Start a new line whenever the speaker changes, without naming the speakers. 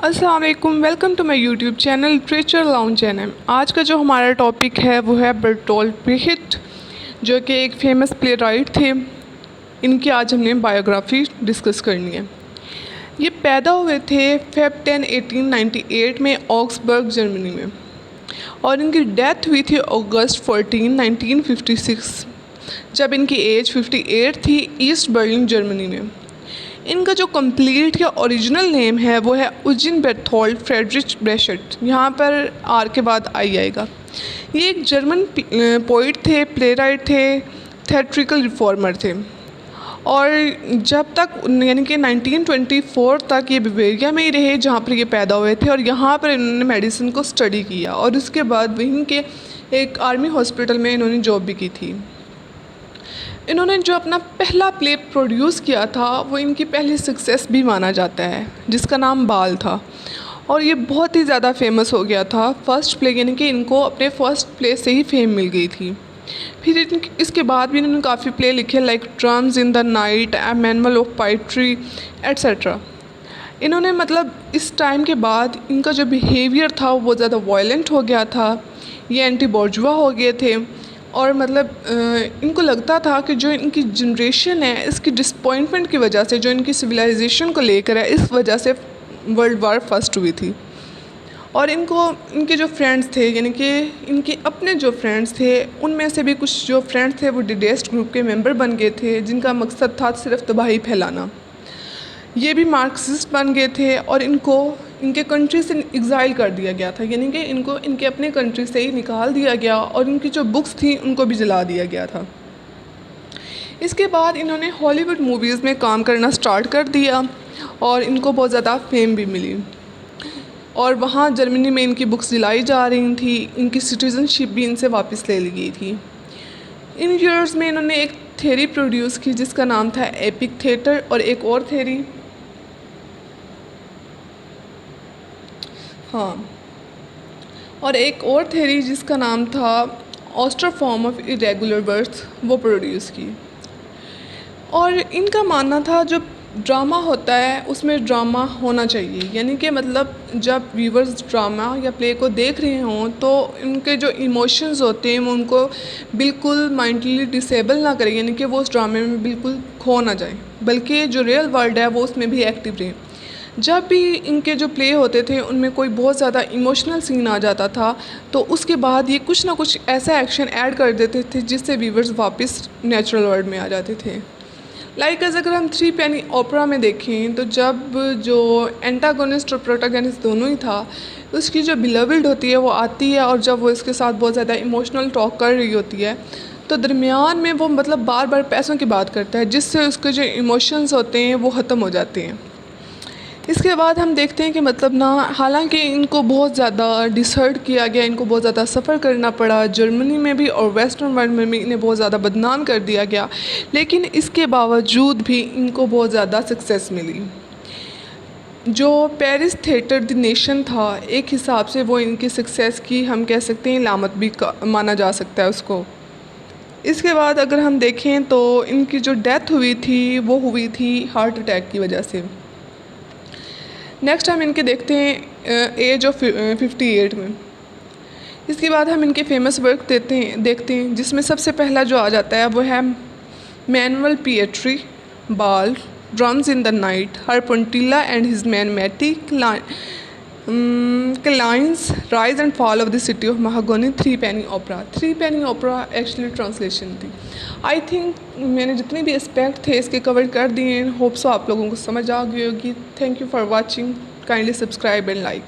अस्सलाम वालेकुम, welcome to my YouTube channel literature lounge NM. आज का जो हमारा टॉपिक है वो है बर्टोल्ट ब्रेख्ट, जो कि एक फेमस प्ले राइट थे। इनकी आज हमने बायोग्राफी डिस्कस करनी है। ये पैदा हुए थे फेब 10 1898 में ऑक्सबर्ग जर्मनी में, और इनकी डेथ हुई थी अगस्त 14 1956, जब इनकी एज 58 थी, ईस्ट बर्लिन जर्मनी में। इनका जो कंप्लीट या ओरिजिनल नेम है वो है यूजीन बेर्थोल्ड फ्रेडरिच ब्रेशट। यहाँ पर आर के बाद आई आएगा। ये एक जर्मन पोइट थे, प्ले राइट थे, थिएट्रिकल रिफॉर्मर थे, और जब तक यानी कि 1924 तक ये बवेरिया में ही रहे जहाँ पर ये पैदा हुए थे, और यहाँ पर इन्होंने मेडिसिन को स्टडी किया, और उसके बाद वहीं के एक आर्मी हॉस्पिटल में इन्होंने जॉब भी की थी। इन्होंने जो अपना पहला प्ले प्रोड्यूस किया था वो इनकी पहली सक्सेस भी माना जाता है, जिसका नाम बाल था, और ये बहुत ही ज़्यादा फेमस हो गया था। फर्स्ट प्ले यानी कि इनको अपने फर्स्ट प्ले से ही फेम मिल गई थी। फिर इसके बाद भी इन्होंने काफ़ी प्ले लिखे, like drums in the night, A manual of poetry etcetera. इन्होंने मतलब इस टाइम के बाद इनका जो बिहेवियर था वो बहुत ज़्यादा वायलेंट हो गया था, ये एंटी बोर्जुआ हो गए थे, और मतलब इनको लगता था कि जो इनकी जनरेशन है इसकी डिसपॉइंटमेंट की वजह से, जो इनकी सिविलाइजेशन को लेकर है, इस वजह से वर्ल्ड वार फर्स्ट हुई थी। और इनके जो फ्रेंड्स थे, यानी कि इनके अपने जो फ्रेंड्स थे, उनमें से भी कुछ जो फ्रेंड्स थे वो डिडेस्ट ग्रुप के मेंबर बन गए थे, जिनका मकसद था सिर्फ तबाही फैलाना। ये भी मार्क्सिस्ट बन गए थे, और इनको इनके कंट्री से एग्ज़ाइल कर दिया गया था, यानी कि इनको इनके अपने कंट्री से ही निकाल दिया गया, और इनकी जो बुक्स थी उनको भी जला दिया गया था। इसके बाद इन्होंने हॉलीवुड मूवीज़ में काम करना स्टार्ट कर दिया, और इनको बहुत ज़्यादा फेम भी मिली, और वहाँ जर्मनी में इनकी बुक्स जलाई जा रही थी। इनकी सिटीज़नशिप भी इनसे वापस ले ली गई थी। इन ईयर्स में इन्होंने एक थ्योरी प्रोड्यूस की जिसका नाम था एपिक थिएटर, और एक और थ्योरी, और एक और थ्योरी जिसका नाम था ऑस्टर फॉर्म ऑफ इरेगुलर वर्ड्स, वो प्रोड्यूस की। और इनका मानना था जो ड्रामा होता है उसमें ड्रामा होना चाहिए, यानी कि मतलब जब व्यूवर्स ड्रामा या प्ले को देख रहे हों तो उनके जो इमोशंस होते हैं वो उनको बिल्कुल माइंडली डिसेबल ना करें, यानी कि वो उस ड्रामे में बिल्कुल खो ना जाए, बल्कि जो रियल वर्ल्ड है वो उसमें भी एक्टिव रहे। जब भी इनके जो प्ले होते थे उनमें कोई बहुत ज़्यादा इमोशनल सीन आ जाता था, तो उसके बाद ये कुछ ना कुछ ऐसा एक्शन ऐड कर देते थे जिससे व्यूवर्स वापस नेचुरल वर्ल्ड में आ जाते थे। लाइक अगर हम थ्री पेनी ओपेरा में देखें तो जब जो एंटागोनिस्ट और प्रोटैगनिस्ट दोनों ही था, उसकी जो बिलवल्ड होती है वो आती है, और जब वो इसके साथ बहुत ज़्यादा इमोशनल टॉक कर रही होती है तो दरमियान में वो मतलब बार बार पैसों की बात करता है, जिससे उसके जो इमोशंस होते हैं वो ख़त्म हो जाते हैं। इसके बाद हम देखते हैं कि मतलब ना, हालांकि इनको बहुत ज़्यादा डिसहर्ट किया गया, इनको बहुत ज़्यादा सफ़र करना पड़ा जर्मनी में भी और वेस्टर्न वर्ल्ड में भी, इन्हें बहुत ज़्यादा बदनाम कर दिया गया, लेकिन इसके बावजूद भी इनको बहुत ज़्यादा सक्सेस मिली। जो पेरिस थिएटर द नेशन था, एक हिसाब से वो इनकी सक्सेस की हम कह सकते हैं लामत भी माना जा सकता है उसको। इसके बाद अगर हम देखें तो इनकी जो डेथ हुई थी वो हुई थी हार्ट अटैक की वजह से। नेक्स्ट हम इनके देखते हैं एज ऑफ 58 में। इसके बाद हम इनके फेमस वर्क देखते हैं जिसमें सबसे पहला जो आ जाता है वो है manual poetry, Baal, drums in the night, Herr Puntila and his man Matti, क्लाइंस, rise and fall of the city of Mahagonny, threepenny opera. Threepenny opera actually translation थी। आई थिंक मैंने जितने भी aspect थे इसके cover कर दिए हैं। होप सो आप लोगों को समझ आ गई होगी। Thank you for watching, kindly subscribe and like.